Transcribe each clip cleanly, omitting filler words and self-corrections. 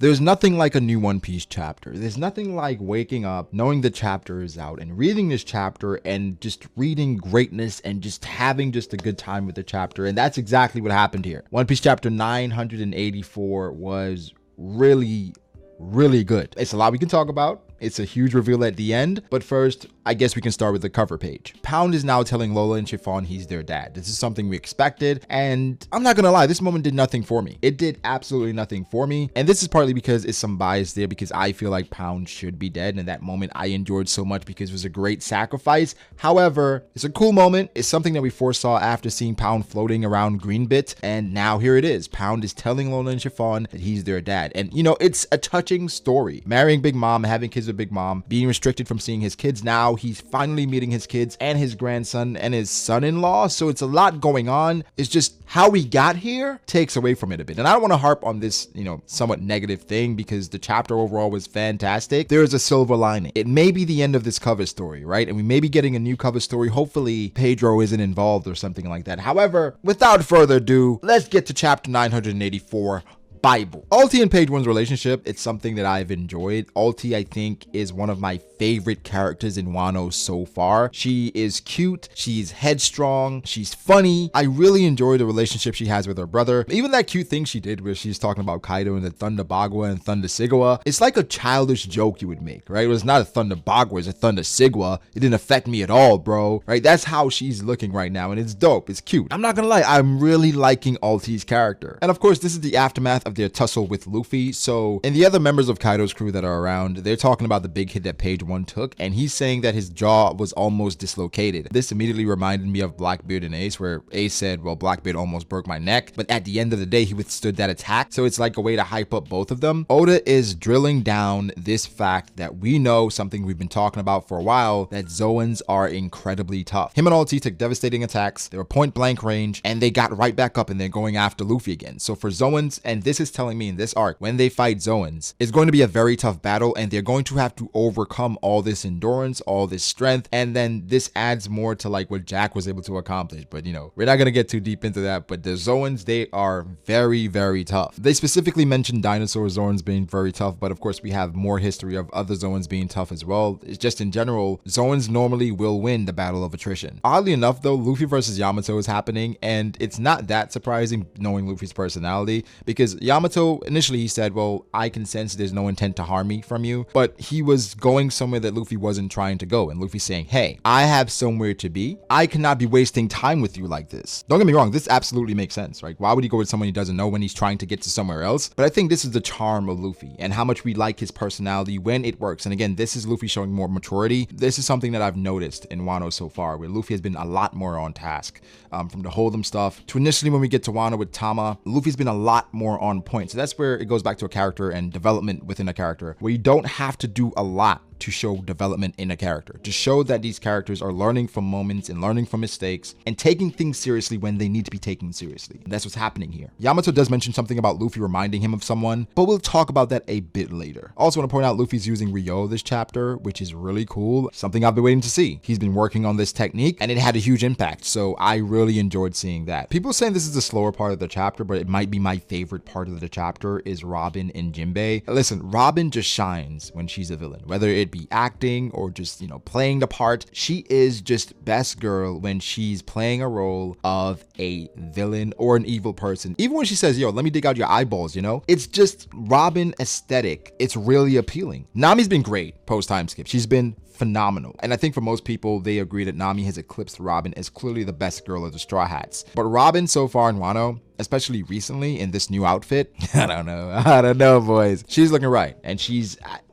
There's nothing like a new One Piece chapter. There's nothing like waking up, knowing the chapter is out, and reading this chapter and just reading greatness and just having just a good time with the chapter. And that's exactly what happened here. One Piece chapter 984 was really good. It's a lot we can talk about. It's a huge reveal at the end, but first, I guess we can start with the cover page. Pound is now telling Lola and Chiffon he's their dad. This is something we expected, and I'm not gonna lie, this moment did nothing for me. It did absolutely nothing for me, and this is partly because it's some bias there because I feel like Pound should be dead, and in that moment I enjoyed so much because it was a great sacrifice. However, it's a cool moment. It's something that we foresaw after seeing Pound floating around Greenbit, and now here it is. Pound is telling Lola and Chiffon that he's their dad, and you know, it's a touching story. Marrying Big Mom, having kids with Big Mom, being restricted from seeing his kids. Now he's finally meeting his kids and his grandson and his son-in-law. So it's a lot going on. It's just how we got here takes away from it a bit. And I don't want to harp on this, you know, somewhat negative thing because the chapter overall was fantastic. There is a silver lining. It may be the end of this cover story, right? And we may be getting a new cover story. Hopefully Pedro isn't involved or something like that. However, without further ado, let's get to chapter 984. Bible. Alti and Page One's relationship, it's something that I've enjoyed. Alti, I think, is one of my favorite characters in Wano so far. She is cute, she's headstrong, she's funny. I really enjoy the relationship she has with her brother. Even that cute thing she did where she's talking about Kaido and the Thunder Bagua and Thunder Sigua. It's like a childish joke you would make, right? It was not a Thunder Bagua, it's a Thunder Sigua. It didn't affect me at all, bro, right? That's how she's looking right now, and it's dope, it's cute. I'm not gonna lie, I'm really liking Alti's character. And of course, this is the aftermath of their tussle with Luffy. So, and the other members of Kaido's crew that are around, they're talking about the big hit that Page One took, and he's saying that his jaw was almost dislocated. This immediately reminded me of Blackbeard and Ace, where Ace said, well, Blackbeard almost broke my neck, but at the end of the day, he withstood that attack. So it's like a way to hype up both of them. Oda is drilling down this fact that we know, something we've been talking about for a while, that Zoans are incredibly tough. Him and Alti took devastating attacks, they were point blank range, and they got right back up and they're going after Luffy again. So for Zoans, and this is telling me in this arc, when they fight Zoans, it's going to be a very tough battle, and they're going to have to overcome all this endurance, all this strength, and then this adds more to like what Jack was able to accomplish. But you know, we're not going to get too deep into that, but the Zoans, they are very tough. They specifically mentioned dinosaur Zoans being very tough, but of course we have more history of other Zoans being tough as well. It's just in general, Zoans normally will win the battle of attrition. Oddly enough though, Luffy versus Yamato is happening, and it's not that surprising knowing Luffy's personality, because Yamato, initially he said, well, I can sense there's no intent to harm me from you, but he was going somewhere that Luffy wasn't trying to go, and Luffy saying, hey, I have somewhere to be. I cannot be wasting time with you like this. Don't get me wrong, this absolutely makes sense, right? Why would he go with someone he doesn't know when he's trying to get to somewhere else? But I think this is the charm of Luffy and how much we like his personality when it works. And again, this is Luffy showing more maturity. This is something that I've noticed in Wano so far, where Luffy has been a lot more on task. From the Hold'em stuff to initially when we get to Wano with Tama, Luffy's been a lot more on point. So that's where it goes back to a character and development within a character, where you don't have to do a lot to show development in a character, to show that these characters are learning from moments and learning from mistakes and taking things seriously when they need to be taken seriously. And that's what's happening here. Yamato does mention something about Luffy reminding him of someone, but we'll talk about that a bit later. Also want to point out Luffy's using Ryo this chapter, which is really cool. Something I've been waiting to see. He's been working on this technique and it had a huge impact. So I really enjoyed seeing that. People are saying this is the slower part of the chapter, but it might be my favorite part of the chapter is Robin and Jinbei. Listen, Robin just shines when she's a villain, whether it be acting or just, you know, playing the part. She is just best girl when she's playing a role of a villain or an evil person. Even when she says, yo, let me dig out your eyeballs, you know, it's just Robin aesthetic. It's really appealing. Nami's been great post time skip. She's been phenomenal. And I think for most people, they agree that Nami has eclipsed Robin as clearly the best girl of the Straw Hats. But Robin so far in Wano, especially recently in this new outfit, I don't know, boys. She's looking right. And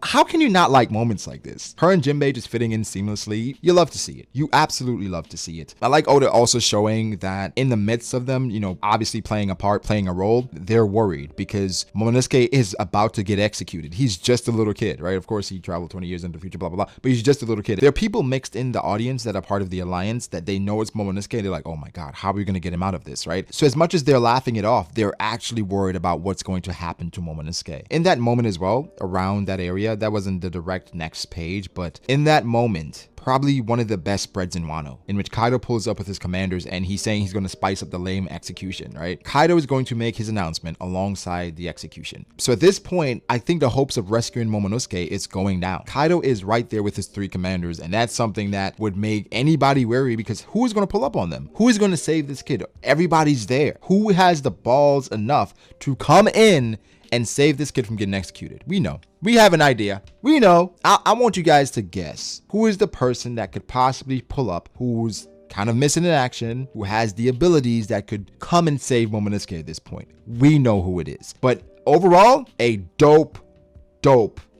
how can you not like moments like this? Her and Jinbei just fitting in seamlessly. You love to see it. You absolutely love to see it. I like Oda also showing that in the midst of them, you know, obviously playing a part, playing a role, they're worried because Momonosuke is about to get executed. He's just a little kid, right? Of course, he traveled 20 years into the future, blah, blah, blah, but he's just a little kid. There are people mixed in the audience that are part of the alliance that they know it's Momonosuke. They're like, oh my God, how are we going to get him out of this, right? So as much as they're laughing it off, they're actually worried about what's going to happen to Momonosuke. In that moment as well, around that area, that wasn't the direct next page, but in that moment, probably one of the best spreads in Wano, in which Kaido pulls up with his commanders and he's saying he's going to spice up the lame execution, right? Kaido is going to make his announcement alongside the execution. So at this point, I think the hopes of rescuing Momonosuke is going down. Kaido is right there with his 3 commanders, and that's something that would make anybody wary, because who is going to pull up on them? Who is going to save this kid? Everybody's there. Who has the balls enough to come in and save this kid from getting executed? We know. We have an idea. We know. I want you guys to guess who is the person that could possibly pull up, who's kind of missing in action, who has the abilities that could come and save Momonosuke at this point. We know who it is. But overall, a dope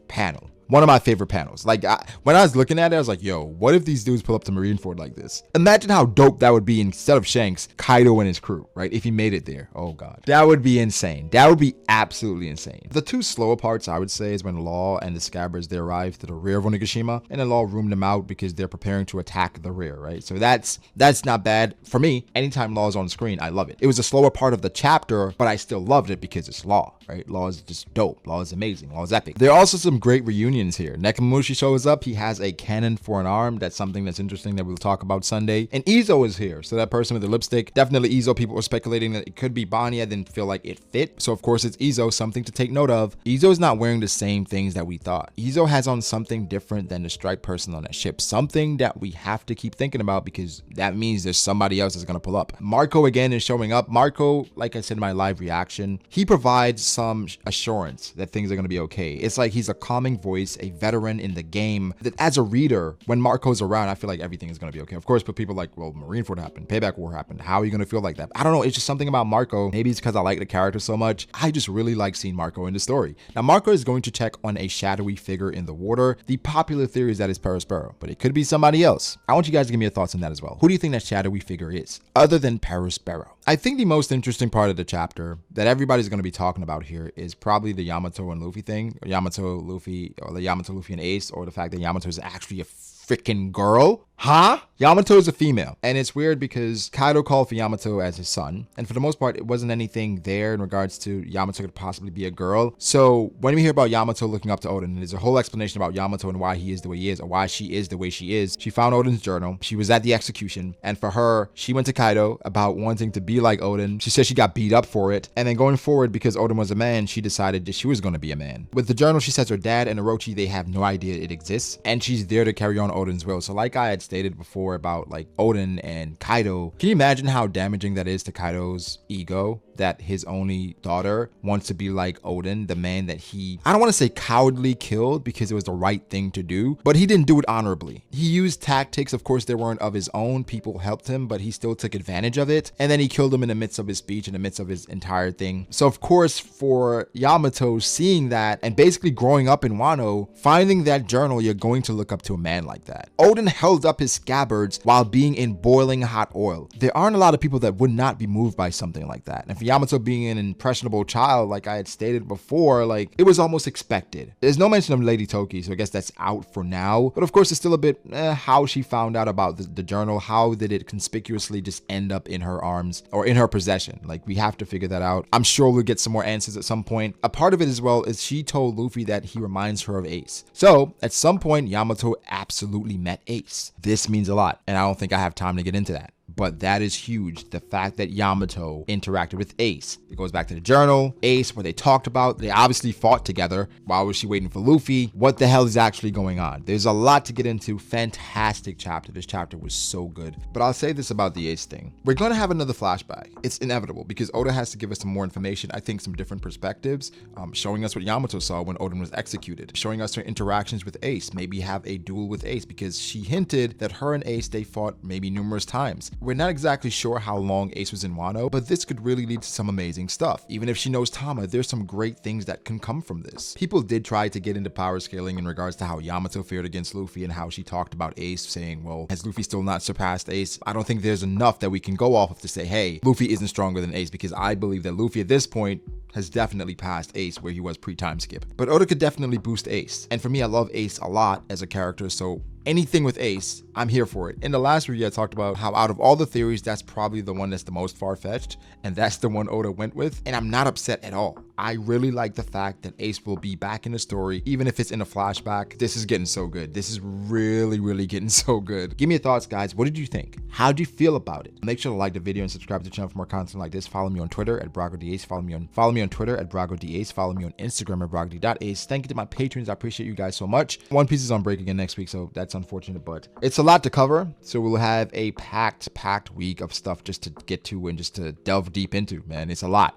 panel. One of my favorite panels. Like, when I was looking at it, I was like, yo, what if these dudes pull up to Marineford like this? Imagine how dope that would be instead of Shanks, Kaido and his crew, right? If he made it there. Oh, God. That would be insane. That would be absolutely insane. The 2 slower parts, I would say, is when Law and the Scabbards, they arrive to the rear of Onigashima, and then Law room them out because they're preparing to attack the rear, right? So that's not bad. For me, anytime Law is on screen, I love it. It was a slower part of the chapter, but I still loved it because it's Law, right? Law is just dope. Law is amazing. Law is epic. There are also some great reunions here. Nekomamushi shows up. He has a cannon for an arm. That's something that's interesting that we'll talk about Sunday. And Izo is here. So that person with the lipstick, definitely Izo. People were speculating that it could be Bonnie. I didn't feel like it fit. So of course it's Izo, something to take note of. Izo is not wearing the same things that we thought. Izo has on something different than the strike person on that ship. Something that we have to keep thinking about, because that means there's somebody else that's going to pull up. Marco again is showing up. Marco, like I said in my live reaction, he provides some assurance that things are going to be okay. It's like he's a calming voice, a veteran in the game, that as a reader, when Marco's around, I feel like everything is going to be okay. Of course, but people are like, well, Marineford happened, Payback War happened. How are you going to feel like that? I don't know. It's just something about Marco. Maybe it's because I like the character so much. I just really like seeing Marco in the story. Now, Marco is going to check on a shadowy figure in the water. The popular theory is that it's Perospero, but it could be somebody else. I want you guys to give me your thoughts on that as well. Who do you think that shadowy figure is, other than Perospero? I think the most interesting part of the chapter that everybody's going to be talking about here is probably the Yamato and Luffy thing, or Yamato, Luffy, or the Yamato, Luffy, and Ace, or the fact that Yamato is actually a freaking girl. Huh? Yamato is a female. And it's weird because Kaido called for Yamato as his son. And for the most part, it wasn't anything there in regards to Yamato could possibly be a girl. So when we hear about Yamato looking up to Oden, there's a whole explanation about Yamato and why he is the way he is, or why she is the way she is. She found Oden's journal. She was at the execution. And for her, she went to Kaido about wanting to be like Oden. She said she got beat up for it. And then going forward, because Oden was a man, she decided that she was going to be a man. With the journal, she says her dad and Orochi, they have no idea it exists. And she's there to carry on Oden's will. So like I had stated before about like Oden and Kaido, can you imagine how damaging that is to Kaido's ego, that his only daughter wants to be like Oden, the man that he, I don't want to say cowardly killed because it was the right thing to do, but he didn't do it honorably. He used tactics, of course they weren't of his own, people helped him, but he still took advantage of it, and then he killed him in the midst of his speech, in the midst of his entire thing. So of course for Yamato, seeing that and basically growing up in Wano, finding that journal, you're going to look up to a man like that. Oden held up his scabbards while being in boiling hot oil. There aren't a lot of people that would not be moved by something like that. And for Yamato being an impressionable child, like I had stated before, like it was almost expected. There's no mention of Lady Toki, so I guess that's out for now. But of course, it's still a bit how she found out about the journal. How did it conspicuously just end up in her arms or in her possession? Like, we have to figure that out. I'm sure we'll get some more answers at some point. A part of it as well is she told Luffy that he reminds her of Ace. So at some point, Yamato absolutely met Ace. This means a lot, and I don't think I have time to get into that. But that is huge. The fact that Yamato interacted with Ace. It goes back to the journal, Ace, where they talked about, they obviously fought together. Why was she waiting for Luffy? What the hell is actually going on? There's a lot to get into. Fantastic chapter. This chapter was so good. But I'll say this about the Ace thing. We're going to have another flashback. It's inevitable because Oda has to give us some more information. I think some different perspectives, showing us what Yamato saw when Oden was executed, showing us her interactions with Ace, maybe have a duel with Ace, because she hinted that her and Ace, they fought maybe numerous times. We're not exactly sure how long Ace was in Wano, but this could really lead to some amazing stuff. Even if she knows Tama, there's some great things that can come from this. People did try to get into power scaling in regards to how Yamato fared against Luffy and how she talked about Ace, saying, well, has Luffy still not surpassed Ace? I don't think there's enough that we can go off of to say, hey, Luffy isn't stronger than Ace, because I believe that Luffy at this point has definitely passed Ace where he was pre-time skip. But Oda could definitely boost Ace. And for me, I love Ace a lot as a character, so anything with Ace, I'm here for it. In the last review, I talked about how out of all the theories, that's probably the one that's the most far-fetched, and that's the one Oda went with, and I'm not upset at all. I really like the fact that Ace will be back in the story, even if it's in a flashback. This is getting so good. This is really getting so good. Give me your thoughts, guys. What did you think? How do you feel about it? Make sure to like the video and subscribe to the channel for more content like this. Follow me on Twitter at BragoDAce. Follow me on Twitter at BragoDAce. Follow me on Instagram at BragoD.Ace. Thank you to my patrons. I appreciate you guys so much. One Piece is on break again next week, so that's unfortunate, but it's a lot to cover. So we'll have a packed week of stuff just to get to and just to delve deep into, man. It's a lot,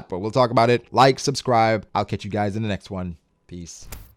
but we'll talk about it. Like, subscribe. I'll catch you guys in the next one. Peace.